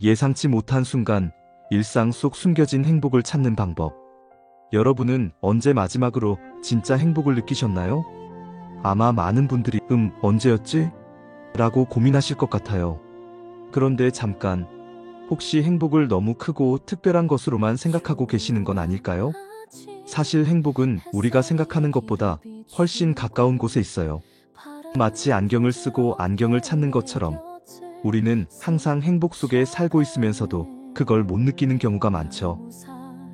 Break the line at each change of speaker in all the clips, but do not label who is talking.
예상치 못한 순간, 일상 속 숨겨진 행복을 찾는 방법. 여러분은 언제 마지막으로 진짜 행복을 느끼셨나요? 아마 많은 분들이 언제였지? 라고 고민하실 것 같아요. 그런데 잠깐, 혹시 행복을 너무 크고 특별한 것으로만 생각하고 계시는 건 아닐까요? 사실 행복은 우리가 생각하는 것보다 훨씬 가까운 곳에 있어요. 마치 안경을 쓰고 안경을 찾는 것처럼 우리는 항상 행복 속에 살고 있으면서도 그걸 못 느끼는 경우가 많죠.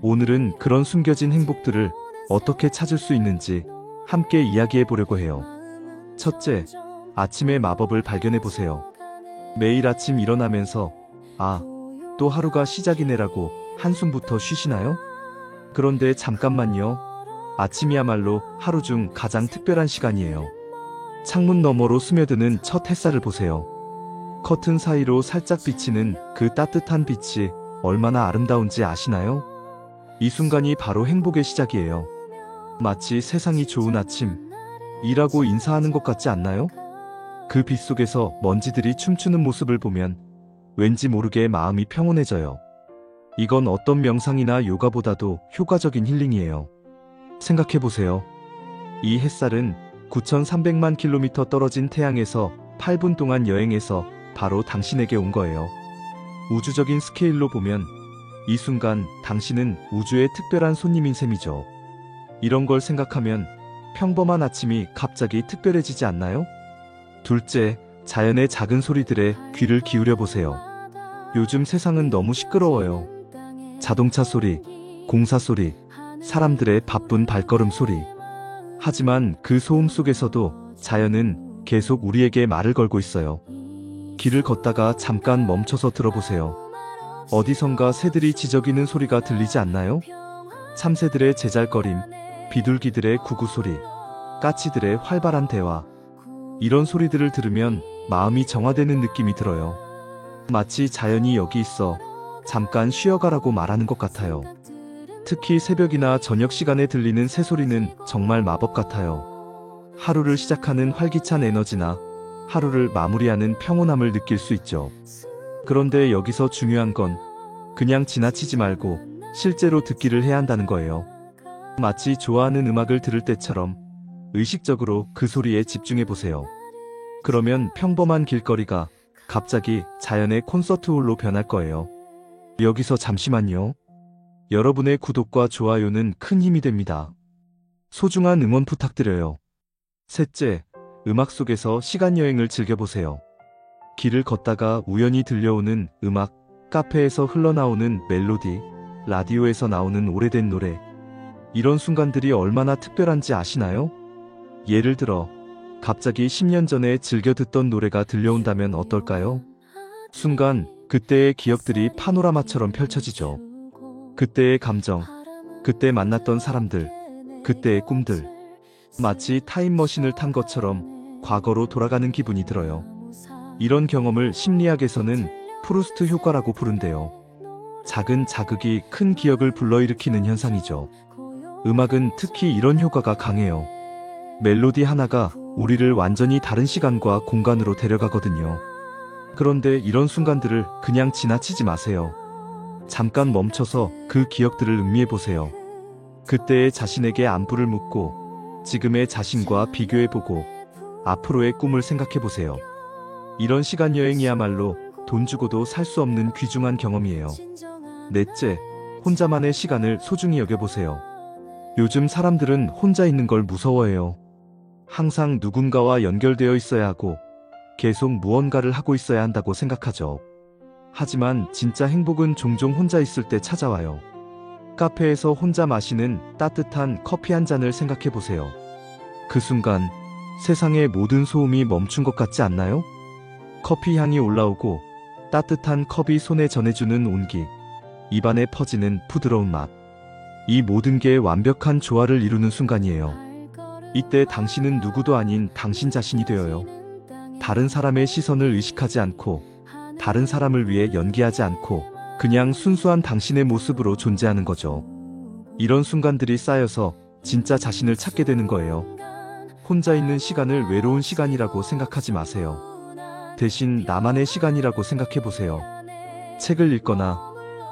오늘은 그런 숨겨진 행복들을 어떻게 찾을 수 있는지 함께 이야기해 보려고 해요. 첫째, 아침의 마법을 발견해 보세요. 매일 아침 일어나면서 또 하루가 시작이네라고 한숨부터 쉬시나요? 그런데 잠깐만요. 아침이야말로 하루 중 가장 특별한 시간이에요. 창문 너머로 스며드는 첫 햇살을 보세요. 커튼 사이로 살짝 비치는 그 따뜻한 빛이 얼마나 아름다운지 아시나요? 이 순간이 바로 행복의 시작이에요. 마치 세상이 좋은 아침, 이라고 인사하는 것 같지 않나요? 그 빛 속에서 먼지들이 춤추는 모습을 보면 왠지 모르게 마음이 평온해져요. 이건 어떤 명상이나 요가보다도 효과적인 힐링이에요. 생각해보세요. 이 햇살은 9,300만 킬로미터 떨어진 태양에서 8분 동안 여행해서 바로 당신에게 온 거예요. 우주적인 스케일로 보면 이 순간 당신은 우주의 특별한 손님인 셈이죠. 이런 걸 생각하면 평범한 아침이 갑자기 특별해지지 않나요? 둘째, 자연의 작은 소리들에 귀를 기울여 보세요. 요즘 세상은 너무 시끄러워요. 자동차 소리, 공사 소리, 사람들의 바쁜 발걸음 소리. 하지만 그 소음 속에서도 자연은 계속 우리에게 말을 걸고 있어요. 길을 걷다가 잠깐 멈춰서 들어보세요. 어디선가 새들이 지저귀는 소리가 들리지 않나요? 참새들의 제잘거림, 비둘기들의 구구 소리, 까치들의 활발한 대화. 이런 소리들을 들으면 마음이 정화되는 느낌이 들어요. 마치 자연이 여기 있어 잠깐 쉬어가라고 말하는 것 같아요. 특히 새벽이나 저녁 시간에 들리는 새소리는 정말 마법 같아요. 하루를 시작하는 활기찬 에너지나 하루를 마무리하는 평온함을 느낄 수 있죠. 그런데 여기서 중요한 건 그냥 지나치지 말고 실제로 듣기를 해야 한다는 거예요. 마치 좋아하는 음악을 들을 때처럼 의식적으로 그 소리에 집중해 보세요. 그러면 평범한 길거리가 갑자기 자연의 콘서트홀로 변할 거예요. 여기서 잠시만요. 여러분의 구독과 좋아요는 큰 힘이 됩니다. 소중한 응원 부탁드려요. 셋째, 음악 속에서 시간여행을 즐겨보세요. 길을 걷다가 우연히 들려오는 음악, 카페에서 흘러나오는 멜로디, 라디오에서 나오는 오래된 노래. 이런 순간들이 얼마나 특별한지 아시나요? 예를 들어, 갑자기 10년 전에 즐겨 듣던 노래가 들려온다면 어떨까요? 순간, 그때의 기억들이 파노라마처럼 펼쳐지죠. 그때의 감정, 그때 만났던 사람들, 그때의 꿈들. 마치 타임머신을 탄 것처럼 과거로 돌아가는 기분이 들어요. 이런 경험을 심리학에서는 프루스트 효과라고 부른대요. 작은 자극이 큰 기억을 불러일으키는 현상이죠. 음악은 특히 이런 효과가 강해요. 멜로디 하나가 우리를 완전히 다른 시간과 공간으로 데려가거든요. 그런데 이런 순간들을 그냥 지나치지 마세요. 잠깐 멈춰서 그 기억들을 음미해 보세요. 그때의 자신에게 안부를 묻고 지금의 자신과 비교해 보고 앞으로의 꿈을 생각해 보세요. 이런 시간 여행이야말로 돈 주고도 살 수 없는 귀중한 경험이에요. 넷째, 혼자만의 시간을 소중히 여겨보세요. 요즘 사람들은 혼자 있는 걸 무서워해요. 항상 누군가와 연결되어 있어야 하고 계속 무언가를 하고 있어야 한다고 생각하죠. 하지만 진짜 행복은 종종 혼자 있을 때 찾아와요. 카페에서 혼자 마시는 따뜻한 커피 한 잔을 생각해 보세요. 그 순간 세상의 모든 소음이 멈춘 것 같지 않나요? 커피 향이 올라오고 따뜻한 컵이 손에 전해주는 온기, 입안에 퍼지는 부드러운 맛. 이 모든 게 완벽한 조화를 이루는 순간이에요. 이때 당신은 누구도 아닌 당신 자신이 되어요. 다른 사람의 시선을 의식하지 않고, 다른 사람을 위해 연기하지 않고, 그냥 순수한 당신의 모습으로 존재하는 거죠. 이런 순간들이 쌓여서 진짜 자신을 찾게 되는 거예요. 혼자 있는 시간을 외로운 시간이라고 생각하지 마세요. 대신 나만의 시간이라고 생각해 보세요. 책을 읽거나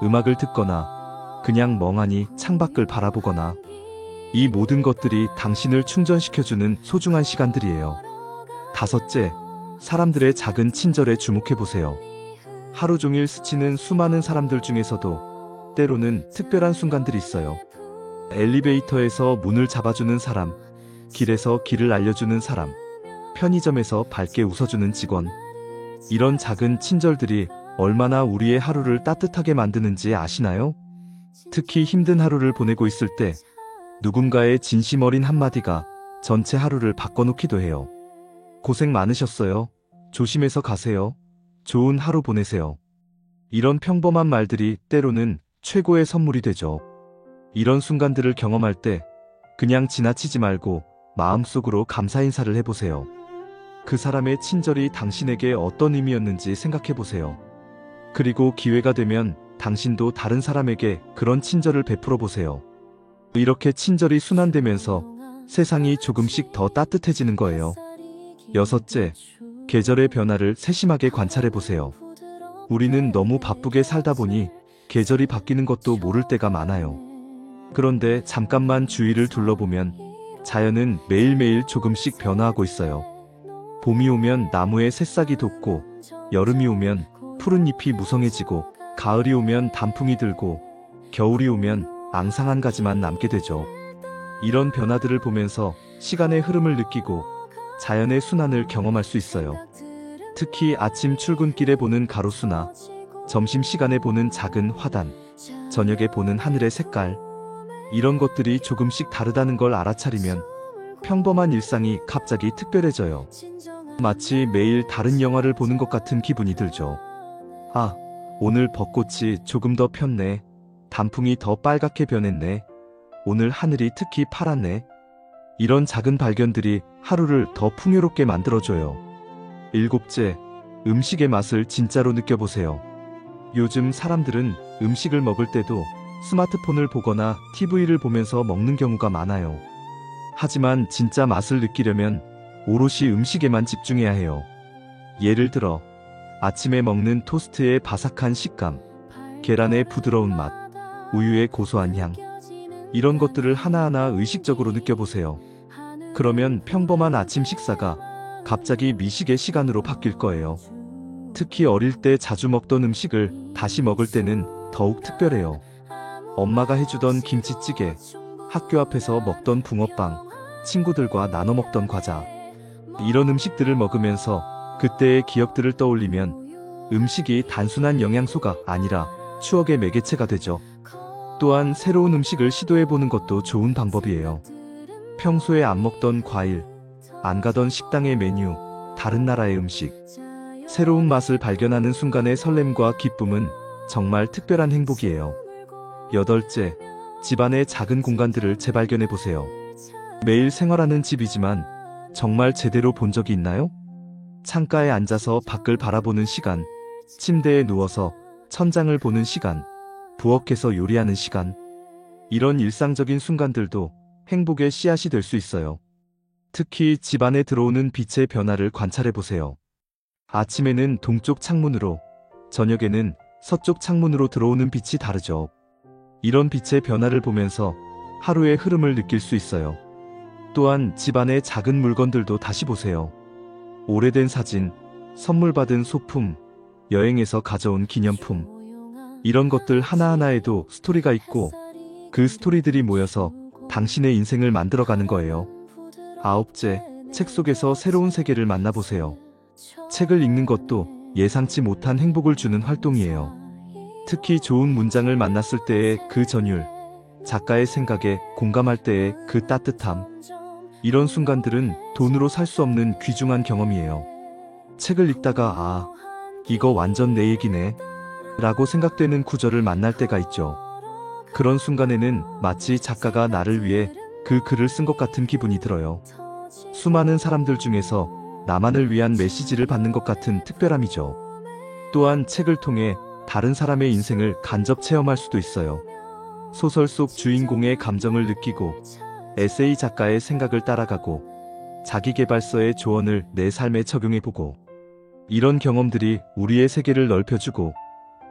음악을 듣거나 그냥 멍하니 창밖을 바라보거나 이 모든 것들이 당신을 충전시켜주는 소중한 시간들이에요. 다섯째, 사람들의 작은 친절에 주목해보세요. 하루 종일 스치는 수많은 사람들 중에서도 때로는 특별한 순간들이 있어요. 엘리베이터에서 문을 잡아주는 사람, 길에서 길을 알려주는 사람, 편의점에서 밝게 웃어주는 직원. 이런 작은 친절들이 얼마나 우리의 하루를 따뜻하게 만드는지 아시나요? 특히 힘든 하루를 보내고 있을 때 누군가의 진심 어린 한마디가 전체 하루를 바꿔놓기도 해요. 고생 많으셨어요. 조심해서 가세요. 좋은 하루 보내세요. 이런 평범한 말들이 때로는 최고의 선물이 되죠. 이런 순간들을 경험할 때 그냥 지나치지 말고 마음속으로 감사 인사를 해보세요. 그 사람의 친절이 당신에게 어떤 의미였는지 생각해보세요. 그리고 기회가 되면 당신도 다른 사람에게 그런 친절을 베풀어 보세요. 이렇게 친절이 순환되면서 세상이 조금씩 더 따뜻해지는 거예요. 여섯째, 계절의 변화를 세심하게 관찰해 보세요. 우리는 너무 바쁘게 살다 보니 계절이 바뀌는 것도 모를 때가 많아요. 그런데 잠깐만 주위를 둘러보면 자연은 매일매일 조금씩 변화하고 있어요. 봄이 오면 나무에 새싹이 돋고, 여름이 오면 푸른 잎이 무성해지고, 가을이 오면 단풍이 들고, 겨울이 오면 앙상한 가지만 남게 되죠. 이런 변화들을 보면서 시간의 흐름을 느끼고 자연의 순환을 경험할 수 있어요. 특히 아침 출근길에 보는 가로수나 점심시간에 보는 작은 화단, 저녁에 보는 하늘의 색깔, 이런 것들이 조금씩 다르다는 걸 알아차리면 평범한 일상이 갑자기 특별해져요. 마치 매일 다른 영화를 보는 것 같은 기분이 들죠. 아, 오늘 벚꽃이 조금 더 폈네. 단풍이 더 빨갛게 변했네. 오늘 하늘이 특히 파랗네. 이런 작은 발견들이 하루를 더 풍요롭게 만들어줘요. 일곱째, 음식의 맛을 진짜로 느껴보세요. 요즘 사람들은 음식을 먹을 때도 스마트폰을 보거나 TV를 보면서 먹는 경우가 많아요. 하지만 진짜 맛을 느끼려면 오롯이 음식에만 집중해야 해요. 예를 들어 아침에 먹는 토스트의 바삭한 식감, 계란의 부드러운 맛, 우유의 고소한 향, 이런 것들을 하나하나 의식적으로 느껴보세요. 그러면 평범한 아침 식사가 갑자기 미식의 시간으로 바뀔 거예요. 특히 어릴 때 자주 먹던 음식을 다시 먹을 때는 더욱 특별해요. 엄마가 해주던 김치찌개, 학교 앞에서 먹던 붕어빵, 친구들과 나눠 먹던 과자, 이런 음식들을 먹으면서 그때의 기억들을 떠올리면 음식이 단순한 영양소가 아니라 추억의 매개체가 되죠. 또한 새로운 음식을 시도해보는 것도 좋은 방법이에요. 평소에 안 먹던 과일, 안 가던 식당의 메뉴, 다른 나라의 음식, 새로운 맛을 발견하는 순간의 설렘과 기쁨은 정말 특별한 행복이에요. 여덟째, 집안의 작은 공간들을 재발견해보세요. 매일 생활하는 집이지만 정말 제대로 본 적이 있나요? 창가에 앉아서 밖을 바라보는 시간, 침대에 누워서 천장을 보는 시간, 부엌에서 요리하는 시간, 이런 일상적인 순간들도 행복의 씨앗이 될 수 있어요. 특히 집 안에 들어오는 빛의 변화를 관찰해보세요. 아침에는 동쪽 창문으로, 저녁에는 서쪽 창문으로 들어오는 빛이 다르죠. 이런 빛의 변화를 보면서 하루의 흐름을 느낄 수 있어요. 또한 집 안의 작은 물건들도 다시 보세요. 오래된 사진, 선물 받은 소품, 여행에서 가져온 기념품, 이런 것들 하나하나에도 스토리가 있고 그 스토리들이 모여서 당신의 인생을 만들어가는 거예요. 아홉째, 책 속에서 새로운 세계를 만나보세요. 책을 읽는 것도 예상치 못한 행복을 주는 활동이에요. 특히 좋은 문장을 만났을 때의 그 전율, 작가의 생각에 공감할 때의 그 따뜻함, 이런 순간들은 돈으로 살 수 없는 귀중한 경험이에요. 책을 읽다가 아, 이거 완전 내 얘기네 라고 생각되는 구절을 만날 때가 있죠. 그런 순간에는 마치 작가가 나를 위해 그 글을 쓴 것 같은 기분이 들어요. 수많은 사람들 중에서 나만을 위한 메시지를 받는 것 같은 특별함이죠. 또한 책을 통해 다른 사람의 인생을 간접 체험할 수도 있어요. 소설 속 주인공의 감정을 느끼고, 에세이 작가의 생각을 따라가고, 자기계발서의 조언을 내 삶에 적용해보고, 이런 경험들이 우리의 세계를 넓혀주고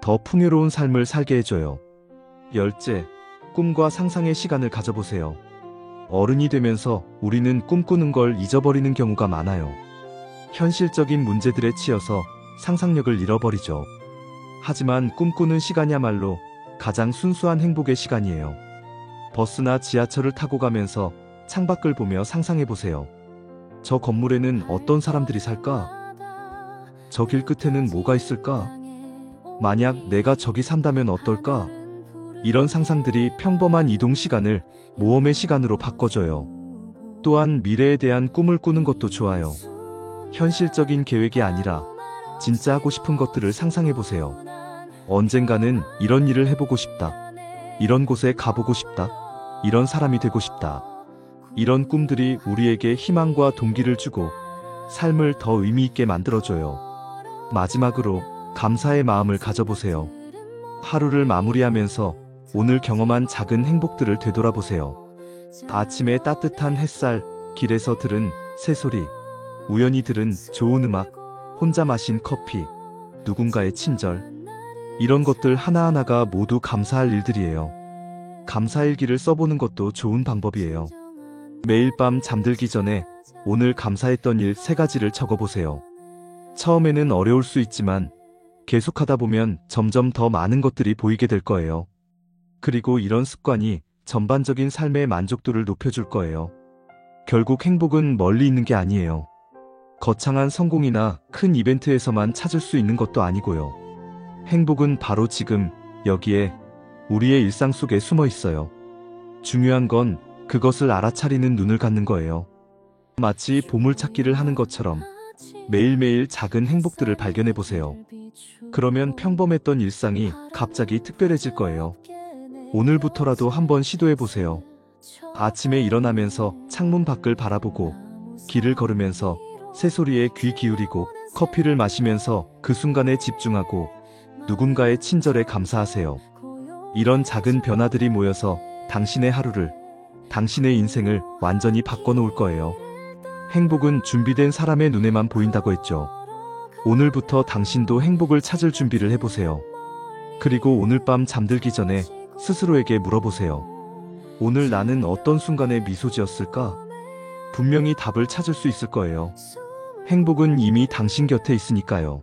더 풍요로운 삶을 살게 해줘요. 열째, 꿈과 상상의 시간을 가져보세요. 어른이 되면서 우리는 꿈꾸는 걸 잊어버리는 경우가 많아요. 현실적인 문제들에 치여서 상상력을 잃어버리죠. 하지만 꿈꾸는 시간이야말로 가장 순수한 행복의 시간이에요. 버스나 지하철을 타고 가면서 창밖을 보며 상상해보세요. 저 건물에는 어떤 사람들이 살까? 저 길 끝에는 뭐가 있을까? 만약 내가 저기 산다면 어떨까? 이런 상상들이 평범한 이동 시간을 모험의 시간으로 바꿔줘요. 또한 미래에 대한 꿈을 꾸는 것도 좋아요. 현실적인 계획이 아니라 진짜 하고 싶은 것들을 상상해보세요. 언젠가는 이런 일을 해보고 싶다. 이런 곳에 가보고 싶다. 이런 사람이 되고 싶다. 이런 꿈들이 우리에게 희망과 동기를 주고 삶을 더 의미 있게 만들어줘요. 마지막으로 감사의 마음을 가져보세요. 하루를 마무리하면서 오늘 경험한 작은 행복들을 되돌아보세요. 아침에 따뜻한 햇살, 길에서 들은 새소리, 우연히 들은 좋은 음악, 혼자 마신 커피, 누군가의 친절. 이런 것들 하나하나가 모두 감사할 일들이에요. 감사일기를 써보는 것도 좋은 방법이에요. 매일 밤 잠들기 전에 오늘 감사했던 일 3가지를 적어보세요. 처음에는 어려울 수 있지만 계속하다 보면 점점 더 많은 것들이 보이게 될 거예요. 그리고 이런 습관이 전반적인 삶의 만족도를 높여줄 거예요. 결국 행복은 멀리 있는 게 아니에요. 거창한 성공이나 큰 이벤트에서만 찾을 수 있는 것도 아니고요. 행복은 바로 지금, 여기에, 우리의 일상 속에 숨어 있어요. 중요한 건 그것을 알아차리는 눈을 갖는 거예요. 마치 보물찾기를 하는 것처럼 매일매일 작은 행복들을 발견해보세요. 그러면 평범했던 일상이 갑자기 특별해질 거예요. 오늘부터라도 한번 시도해보세요. 아침에 일어나면서 창문 밖을 바라보고, 길을 걸으면서 새소리에 귀 기울이고, 커피를 마시면서 그 순간에 집중하고, 누군가의 친절에 감사하세요. 이런 작은 변화들이 모여서 당신의 하루를, 당신의 인생을 완전히 바꿔놓을 거예요. 행복은 준비된 사람의 눈에만 보인다고 했죠. 오늘부터 당신도 행복을 찾을 준비를 해보세요. 그리고 오늘 밤 잠들기 전에 스스로에게 물어보세요. 오늘 나는 어떤 순간에 미소 지었을까? 분명히 답을 찾을 수 있을 거예요. 행복은 이미 당신 곁에 있으니까요.